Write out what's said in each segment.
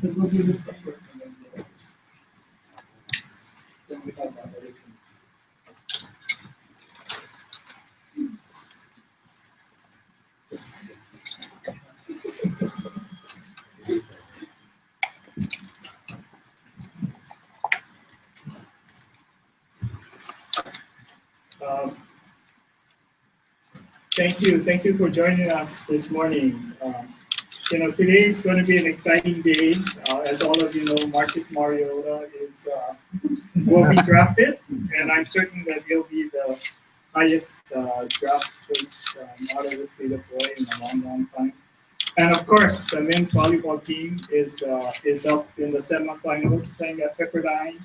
Um, Thank you for joining us this morning. Today is going to be an exciting day. As all of you know, Marcus Mariota will be drafted, and I'm certain that he'll be the highest draft choice out of the state of Hawaii in a long, long time. And of course, the men's volleyball team is up in the semifinals playing at Pepperdine.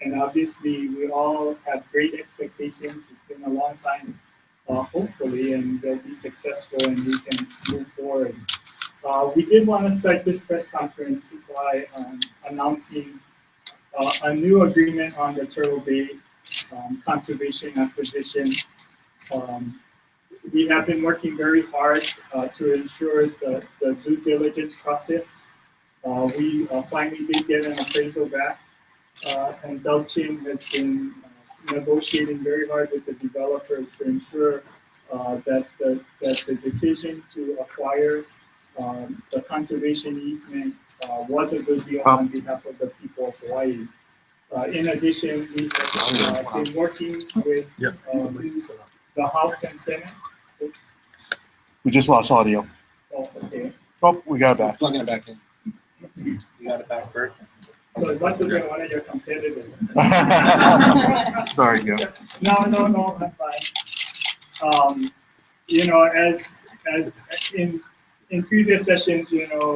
And obviously, we all have great expectations. It's been a long time, hopefully, and they'll be successful and we can move forward. We did want to start this press conference by announcing a new agreement on the Turtle Bay conservation acquisition. We have been working very hard to ensure the due diligence process. We finally did get an appraisal back, and Delchin has been negotiating very hard with the developers to ensure that the decision to acquire the conservation easement was a good deal on behalf of the people of Hawaii. In addition, we have been working with the House and Senate. Oops. We just lost audio. Oh, okay. Oh, we got it back. Plugging it back in. You got it back, Bert? So it must have been one of your competitors. Sorry, Joe. No, I'm fine. As in previous sessions,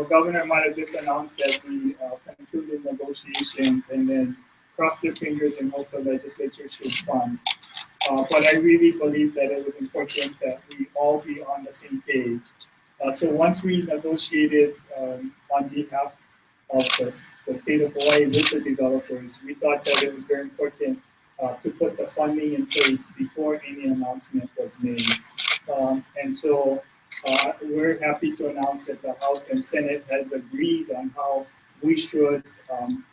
Governor might have just announced that we concluded negotiations and then cross their fingers and hope the legislature should fund. But I really believe that it was important that we all be on the same page. So once we negotiated on behalf of the state of Hawaii with the developers, we thought that it was very important to put the funding in place before any announcement was made. And so we're happy to announce that the House and Senate has agreed on how we should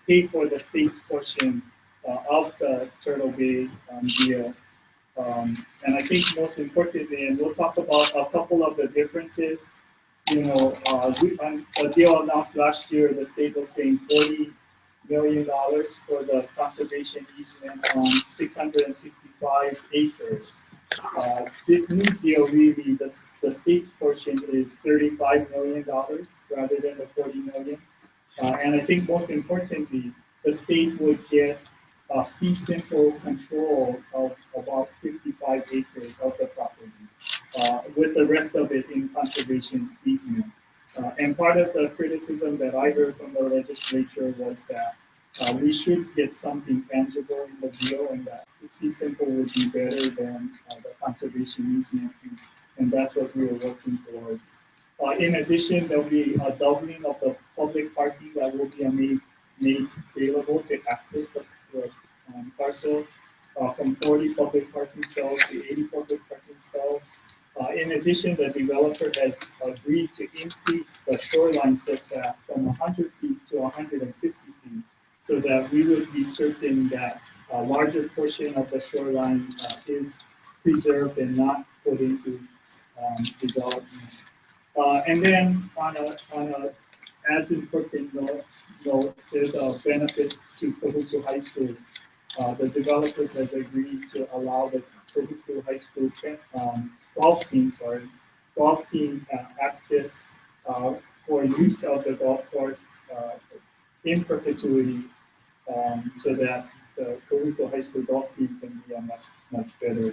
pay for the state's portion of the Turtle Bay deal. And I think most importantly, and we'll talk about a couple of the differences. On the deal announced last year, the state was paying $40 million for the conservation easement on 665 acres. This new deal, really, the state's portion is $35 million rather than the $40 million. And I think most importantly, the state would get fee simple control of about 55 acres of the property, with the rest of it in conservation easement. And part of the criticism that I heard from the legislature was that we should get something tangible in the deal, and that fee simple would be better than the conservation easement, and that's what we were working towards. In addition, there will be a doubling of the public parking that will be made available to access the parcel from 40 public parking stalls to 80 public parking stalls. In addition, the developer has agreed to increase the shoreline setback from 100 feet to 150 feet, so that we would be certain that a larger portion of the shoreline is preserved and not put into development. And then on a as important note, there's a benefit to Kahuku High School. The developers has agreed to allow the Kahuku High School golf team access for use of the golf course in perpetuity, so that the Kahuku High School golf team can be a much better.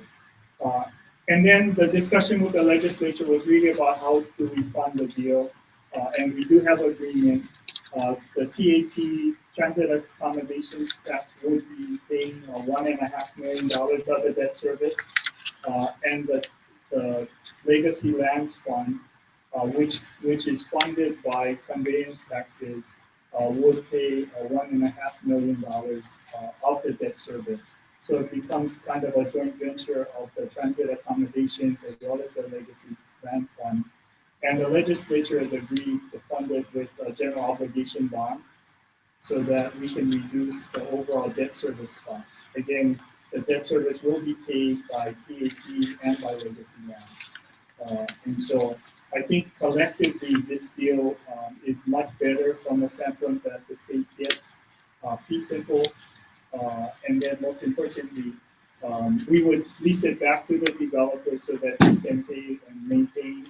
And then the discussion with the legislature was really about how do we fund the deal, and we do have agreement. The TAT transit accommodations tax would be paying $1.5 million of the debt service, and the Legacy Lands Fund, which is funded by conveyance taxes, would pay $1.5 million of the debt service. So it becomes kind of a joint venture of the transit accommodations as well as the Legacy Land Fund. And the legislature has agreed to fund it with a general obligation bond so that we can reduce the overall debt service costs. Again, the debt service will be paid by PAT and by Legacy Land. And so I think collectively this deal is much better from the standpoint that the state gets fee simple, and then most importantly, we would lease it back to the developer so that he can pay and maintain,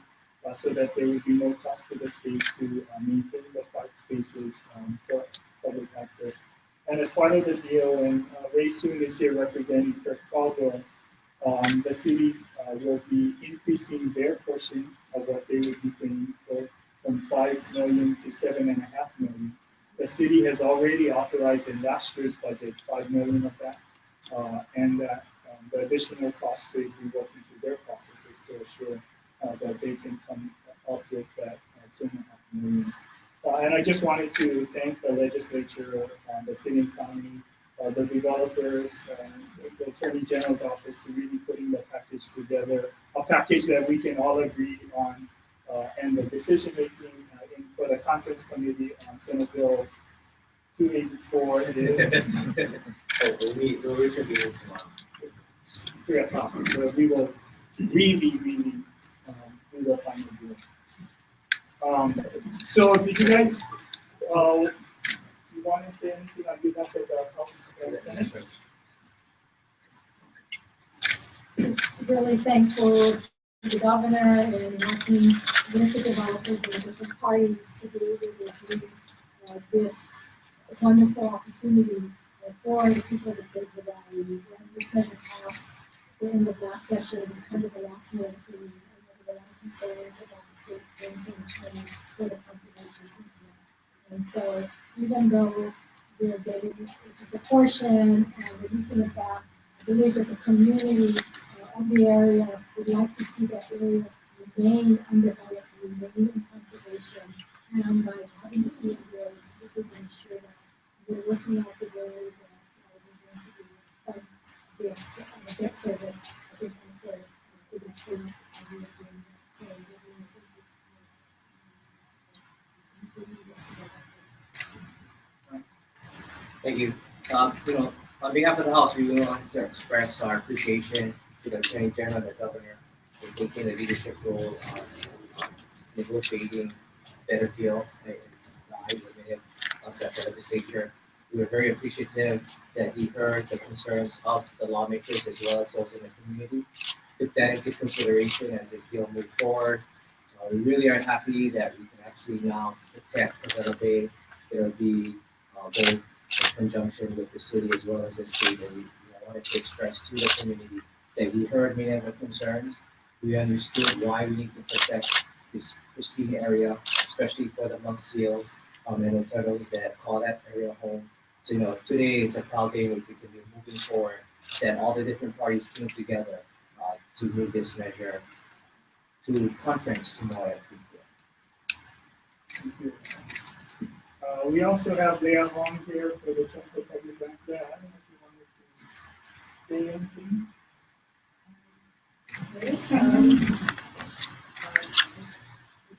so that there would be no cost to the state to maintain the park spaces for public access. And as part of the deal, and Ray Soon is here representing Kirk Caldwell, the city will be increasing their portion of what they would be paying for from 5 million to 7.5 million. The city has already authorized in last year's budget 5 million of that, and that the additional cost they will be working through their processes to assure that they can come up with that 2.5 million. And I just wanted to thank the legislature, the city and county, the developers, the Attorney General's office to really putting the package together, a package that we can all agree on, and the decision making for the conference committee on Senate Bill 284 it is. We'll reconvene tomorrow. 3 o'clock. So we will really do the final deal. So did you guys you want to say anything on behalf of the House and the Senate? Just really thankful to the governor and working with the developers and the different parties to be able to do this wonderful opportunity for the people of the state of the valley. When this measure passed at the end of last session, it was kind of the last minute thing. And there were a lot of concerns about the state doing so much money for the conservation easement. And so even though we're getting just a portion and releasing it back, I believe that the communities of the area would like to see that area remain undeveloped, remain in conservation, and by having the field roads, we can ensure that we're looking at the way that we're going to be fund this debt service. I think also the next thing we are doing that. So we're doing this together. Thank you. On behalf of the House, we would like to express our appreciation to the Attorney General and the Governor for taking the leadership role on negotiating a better deal and with us at the legislature. We were very appreciative that he heard the concerns of the lawmakers as well as those in the community. Took that into consideration as this deal moved forward. We really are happy that we can actually now protect Cordova Bay. There will be both in conjunction with the city as well as the state. And we wanted to express to the community that we heard many of the concerns. We understood why we need to protect this pristine area, especially for the monk seals and the turtles that call that area home. So, today is a proud day which we can be moving forward, that all the different parties came together to move this measure to conference tomorrow at 3 p.m. Thank you. We also have Leah Hong here for the Central Public Lands there. I don't know if you wanted to say anything. The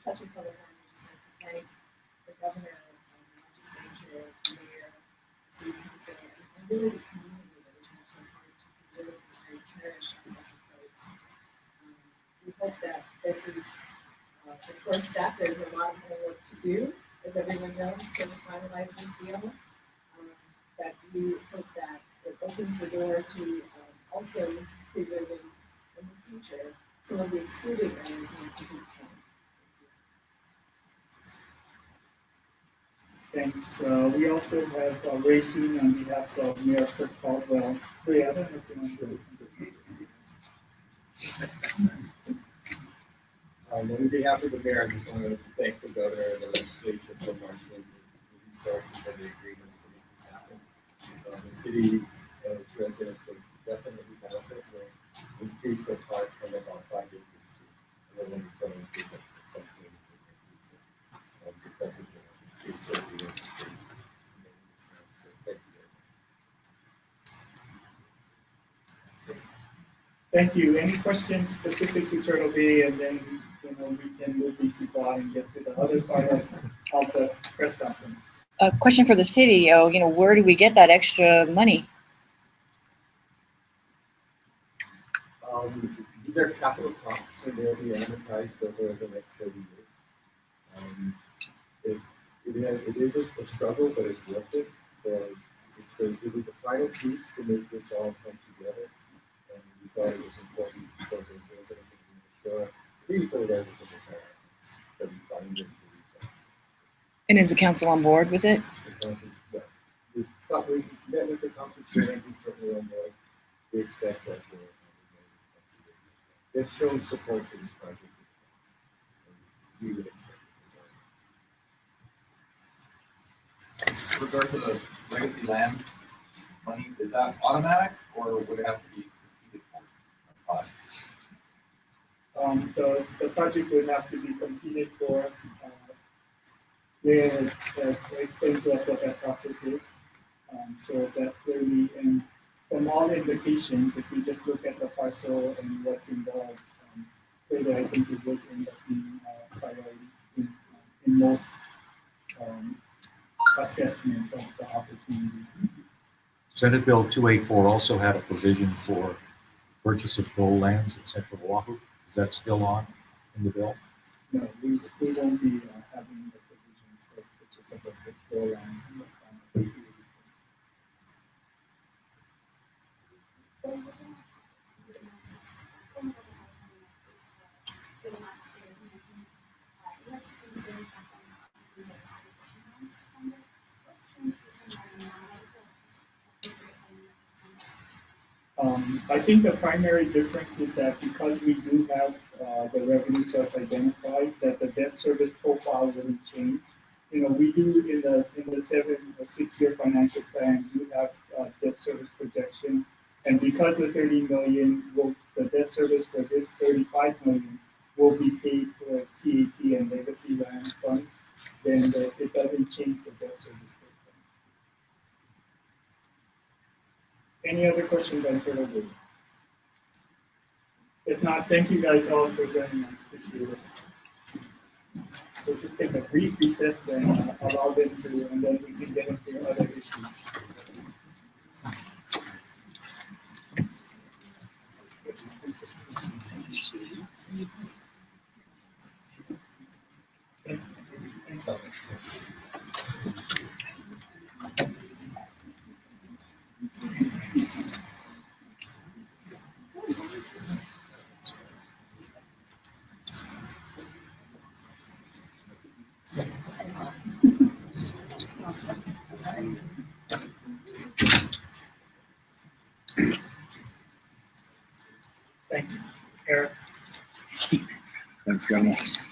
Trust Republic Land, I'd just like to thank the governor, the legislature, the mayor, city council, and really the community that has worked so hard to preserve this very cherished and special place. We hope that this is the first step. There's a lot more work to do, as everyone knows, to finalize this deal. That we hope that it opens the door to also preserving in the future some of the excluded areas in the community. Thanks. We also have Ray Soon on behalf of Mayor Kirk Caldwell. Ray, I don't know if you want to. On behalf of the mayor, I just want to thank the governor and the legislature for marshaling the resources and the agreements to make this happen. The city and its residents will definitely benefit. Will increase their park from about 5 acres to 11 total improvement at some point in the future because of the creativity of the state. So thank you very much. Thank you. Any questions specific to Turtle Bay, and then we can move these people out and get to the other part of the press conference. a question for the city. Where do we get that extra money? These are capital costs, and they'll be amortized over the next 30 years. It is a struggle, but it's worth it. It was the final piece to make this all come together, and we thought it was important for the residents of the Shore, really for the residents of the town, that we find it to resolve. And is the council on board with it? The council's, yeah, we met with the council chair, and he's certainly on board. We expect that they've shown support for this project. And we would expect it. With regard to the legacy land money, is that automatic or would it have to be competed for? The project would have to be competed for. They explain to us what that process is. So that clearly, and from all indications, if we just look at the parcel and what's involved, clearly I think it would end up being a priority in most assessments of the opportunity. Senate Bill 284 also had a provision for purchase of gold lands in Central Oahu. Is that still on in the bill? No, we won't be having the provisions for purchase of the gold lands in the final. I think the primary difference is that because we do have the revenue source identified, that the debt service profile wouldn't change. We do in the 7 or 6 year financial plan do have debt service projection, and because the 30 million the debt service for this 35 million will be paid for TAT and legacy land funds, then it doesn't change the debt service profile. Any other questions on Turtle Bay? If not, thank you guys all for joining us. Appreciate it. We'll just take a brief recess and allow them to, and then we can get into other issues. Thanks, Eric. Thanks, guys.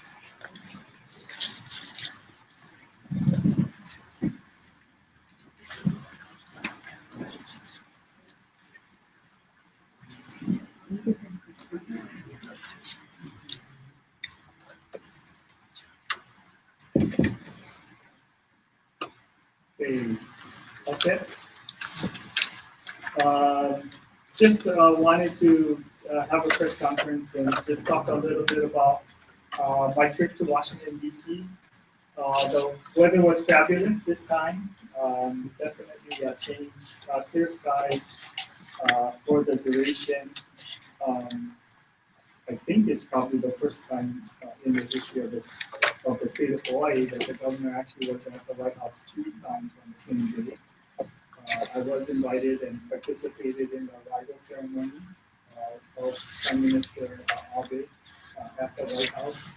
Okay, all set? Just wanted to have a press conference and just talk a little bit about my trip to Washington, D.C. The weather was fabulous this time. Definitely a change, clear skies for the duration. I think it's probably the first time in the history of the state of Hawaii that the governor actually was at the White House 2 times on the same day. I was invited and participated in the arrival ceremony of Prime Minister Abe at the White House,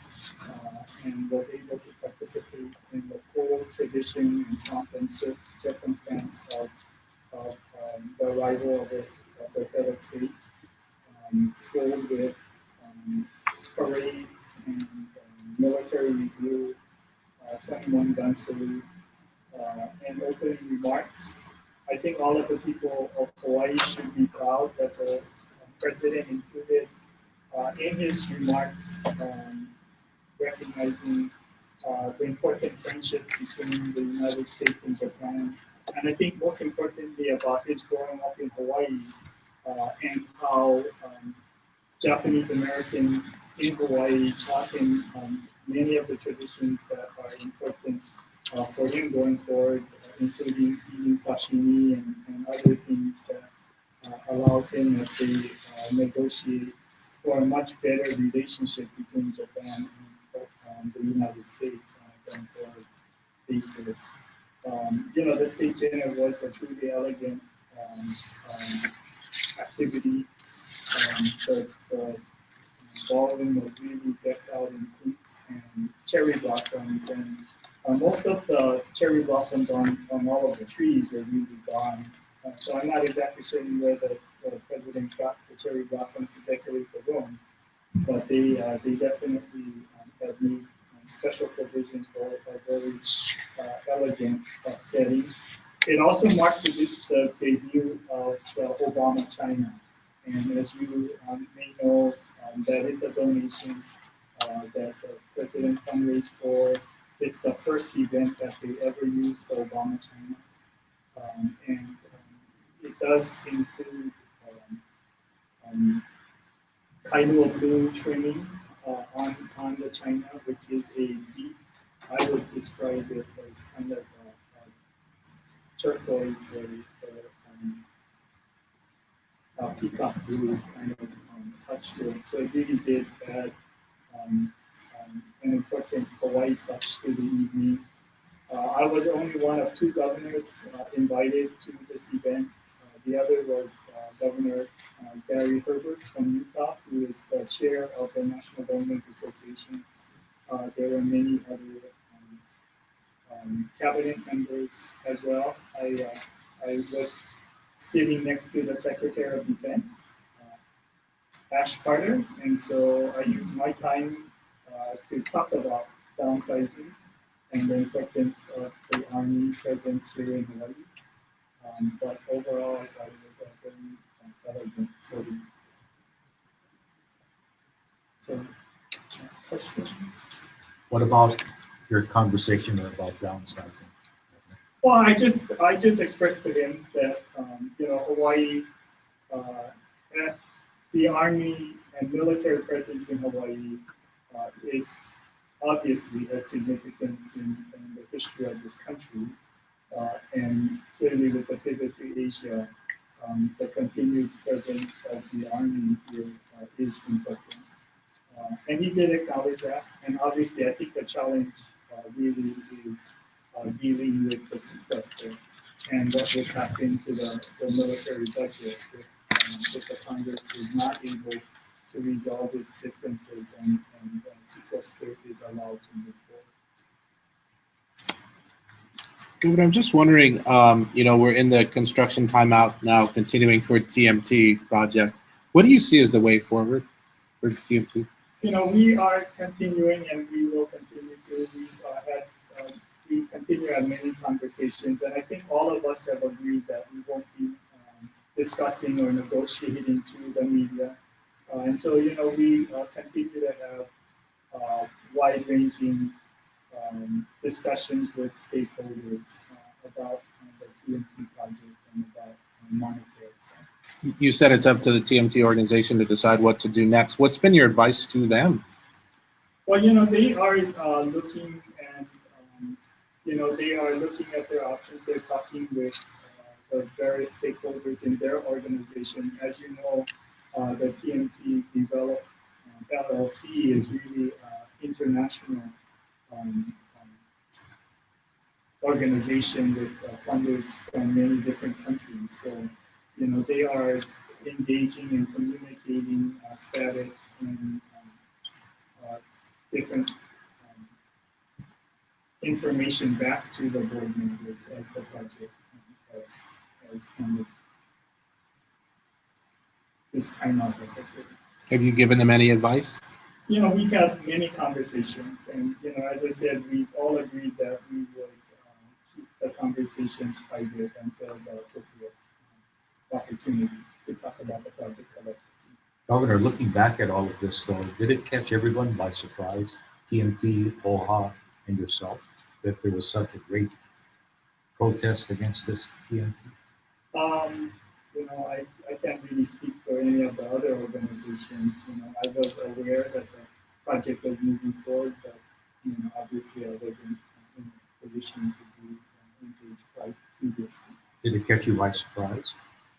and was able to participate in the full tradition and pomp and circumstance of the arrival of the head of state, filled with parades and military review, 21 gun salute, and opening remarks. I think all of the people of Hawaii should be proud that the president included in his remarks recognizing the important friendship between the United States and Japan. And I think most importantly about his growing up in Hawaii and how Japanese American in Hawaii taught him many of the traditions that are important for him going forward, including eating sashimi and other things that allows him as they negotiate for a much better relationship between Japan and the United States going forward basis. The state dinner was a truly elegant activity. The ballroom was really decked out in fruits and cherry blossoms, and most of the cherry blossoms on all of the trees were really gone. So I'm not exactly certain where the president got the cherry blossoms to decorate the room, but they definitely have made special provisions for a very elegant setting. It also marked the debut of the Obama China, and as you may know, that is a donation that the president fundraised for. It's the first event that they ever used the Obama China, and it does include Kailua blue trimming on the china, which is a deep, I would describe it as kind of a turquoise or peacock blue kind of touch to it. So it really did add an important Hawaii touch to the evening. I was only one of two governors invited to this event. The other was Governor Gary Herbert from Utah, who is the chair of the National Government Association. There were many other cabinet members as well. I was sitting next to the Secretary of Defense, Ash Carter, and so I used my time to talk about downsizing and the importance of the Army presence here in Hawaii. But overall, I thought it was a very elegant city. So, question? What about your conversation about downsizing? Well, I just expressed to him that Hawaii, the Army and military presence in Hawaii is obviously a significance in the history of this country. And clearly with the pivot to Asia, the continued presence of the Army here is important. And he did acknowledge that. And obviously, I think the challenge really is dealing with the sequester and what would happen to the military budget if the Congress is not able to resolve its differences and sequester is allowed to move forward. But I'm just wondering, we're in the construction timeout now, continuing for TMT project. What do you see as the way forward for TMT? We are continuing, and we will continue to. We continue to have many conversations, and I think all of us have agreed that we won't be discussing or negotiating through the media, and so we continue to have wide-ranging discussions with stakeholders about the TMT project and about monetary. You said it's up to the TMT organization to decide what to do next. What's been your advice to them? Well, they are looking and they are looking at their options. They're talking with the various stakeholders in their organization. As you know, the TMT Develop LLC is really international organization with funders from many different countries. So, they are engaging and communicating status and different information back to the board members as the project as kind of this time out has occurred. Have you given them any advice? We've had many conversations, and as I said, we've all agreed that we would keep the conversations private until the appropriate opportunity to talk about the project collectively. Governor, looking back at all of this, though, did it catch everyone by surprise, TMT, OHA, and yourself, that there was such a great protest against this TMT? I can't really speak for any of the other organizations. I was aware that the project was moving forward, but obviously I wasn't in the position to be engaged by previously. Did it catch you by surprise?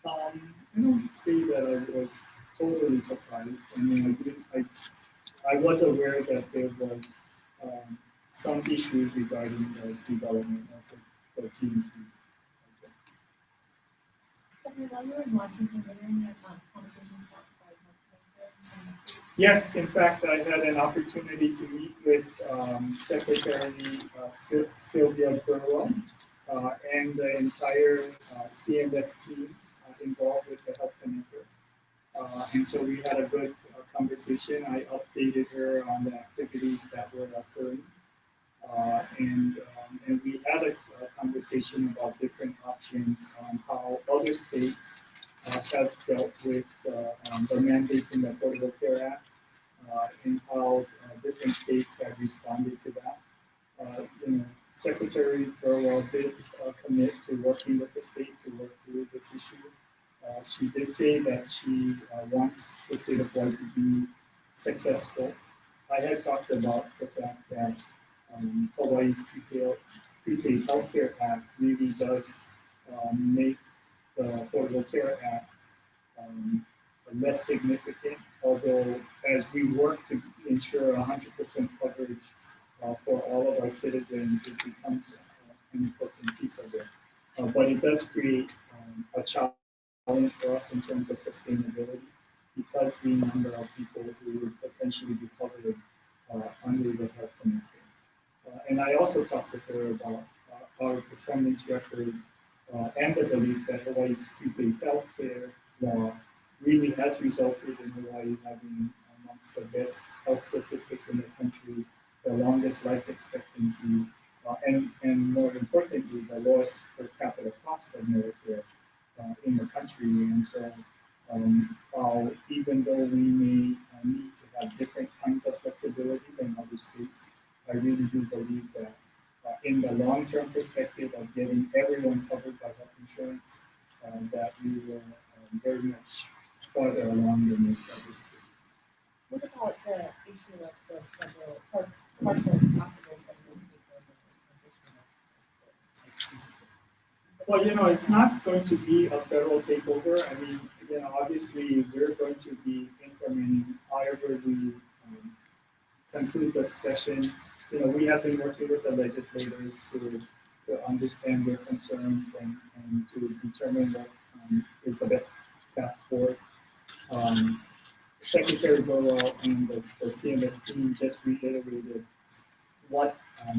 I don't say that I was totally surprised. I mean, I was aware that there was some issues regarding the development of the TNT project. Governor, while you were in Washington, were there any conversations about Yes, in fact, I had an opportunity to meet with Secretary Sylvia Burwell and the entire CMS team involved with the Health Connector. And so we had a good conversation. I updated her on the activities that were occurring. And we had a conversation about different options on how other states have dealt with the mandates in the Affordable Care Act and how different states have responded to that. Secretary Burwell did commit to working with the state to work through this issue. She did say that she wants the state of Hawaii to be successful. I had talked about the fact that Hawaii's Prepaid Healthcare Act really does make the Affordable Care Act less significant, although as we work to ensure 100% coverage for all of our citizens, it becomes an important piece of it. But it does create a challenge for us in terms of sustainability because the number of people who would potentially be covered under the Health Connector. And I also talked with her about our performance record and the belief that Hawaii's prepaid healthcare law really has resulted in Hawaii having amongst the best health statistics in the country, the longest life expectancy, and more importantly, the lowest per capita cost of Medicare in the country. And so, even though we may need to have different kinds of flexibility than other states, I really do believe that in the long-term perspective of getting everyone covered by health insurance, that we will very much farther along than most other states. What about the issue of the federal partial possible federal Well, it's not going to be a federal takeover. I mean, obviously we're going to be implementing however we conclude the session. We have been working with the legislators to understand their concerns and to determine what is the best path forward. Secretary Burwell and the CMS team just reiterated what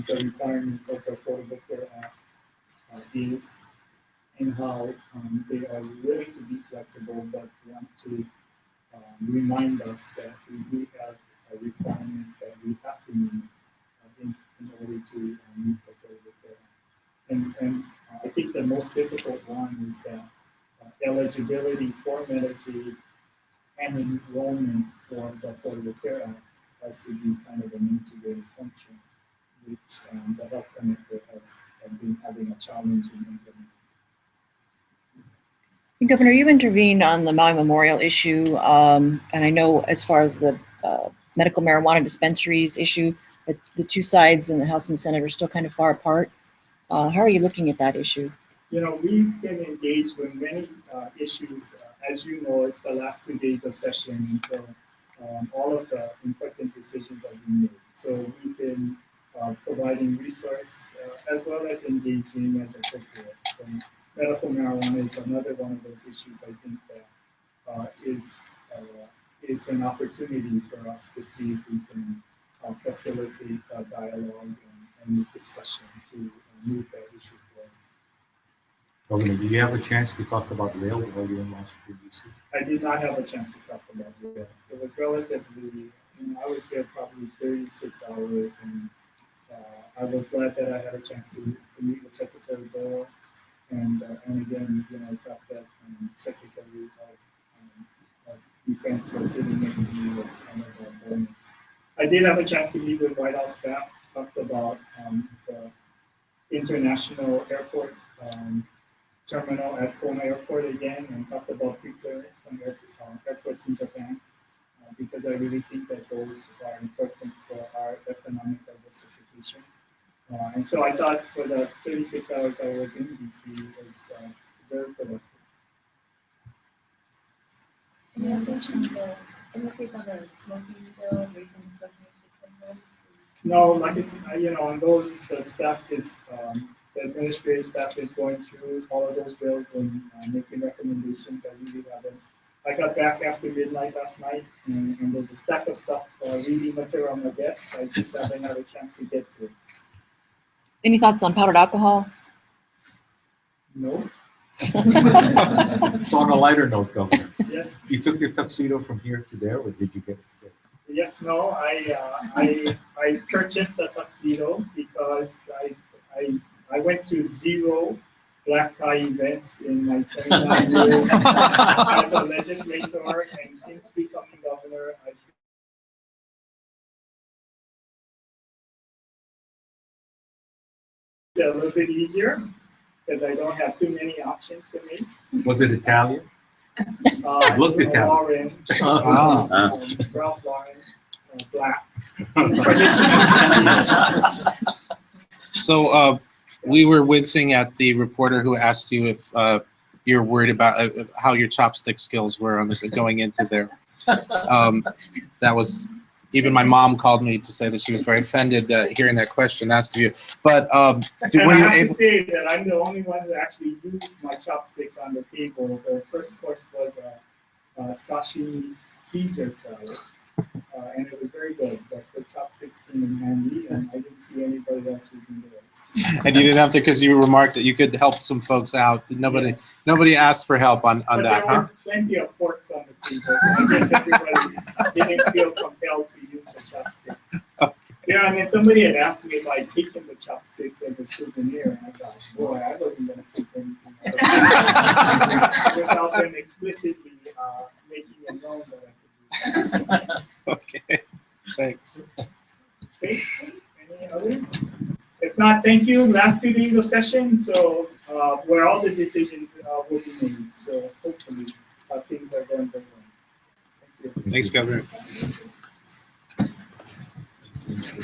the requirements of the Affordable Care Act is and how they are willing to be flexible but want to remind us that we do have a requirement that we have to meet in order to meet the Affordable Care Act. And I think the most difficult one is that eligibility for Medicaid and enrollment for the Affordable Care Act has to be kind of an integrated function, which the Health Connector has been having a challenge in implementing. Governor, you intervened on the Maui Memorial issue, and I know as far as the medical marijuana dispensaries issue, that the two sides in the House and the Senate are still kind of far apart. How are you looking at that issue? We've been engaged with many issues. As you know, it's the last 2 days of session, and so all of the important decisions are being made. So we've been providing resource as well as engaging as appropriate. So medical marijuana is another one of those issues I think that is an opportunity for us to see if we can facilitate dialogue and discussion to move that issue forward. Governor, did you have a chance to talk about rail while you were in Washington, D.C.? I did not have a chance to talk about it. It was relatively, I was there probably 36 hours, and I was glad that I had a chance to meet with Secretary Burwell. And again, I thought that Secretary of Defense was sitting next to me was kind of a bonus. I did have a chance to meet with White House staff, talked about the international airport terminal at Kona Airport again, and talked about pre-clearance from airports in Japan, because I really think that those are important for our economic diversification. And So I thought for the 36 hours I was in DC, it was very productive. Any other questions? Any updates on the smoking bill, raising the smoking age minimum? No, like I said, on those, the staff is, the administrative staff is going through all of those bills and making recommendations. I really haven't. I got back after midnight last night, and there's a stack of stuff, reading material on my desk. I just haven't had a chance to get to it. Any thoughts on powdered alcohol? No? So on a lighter note, Governor, Yes? you took your tuxedo from here to there, or did you get? Yes, no, I purchased a tuxedo because I went to 0 black tie events in my 29 years as a legislator, and since becoming governor, I it's a little bit easier because I don't have too many options to make. Was it Italian? Looked It's Italian. Lauren, Ah. Ralph Lauren, black. Traditional. So we were wincing at the reporter who asked you if you're worried about how your chopstick skills were on the, going into there. That was, even my mom called me to say that she was very offended hearing that question asked of you. But And were I you have to able? say that I'm the only one who actually used my chopsticks on the table. The first course was a sashimi Caesar salad, and it was very good. But the chopsticks came in handy, and I didn't see anybody else using those. And you didn't have to, because you remarked that you could help some folks out. Nobody, Yes. nobody asked for help on But that, there huh? were plenty of forks on the table, so I guess everybody didn't feel compelled to use the chopsticks. Yeah, and then somebody had asked me if I'd taken the chopsticks as a souvenir, and I thought, boy, I wasn't going to take anything without them explicitly making it known that I could do it. Okay, thanks. Okay, any others? If not, thank you. Last 2 days of session, so where all the decisions will be made. So hopefully things are going very well. Thank you. Thanks, Governor. Thank you.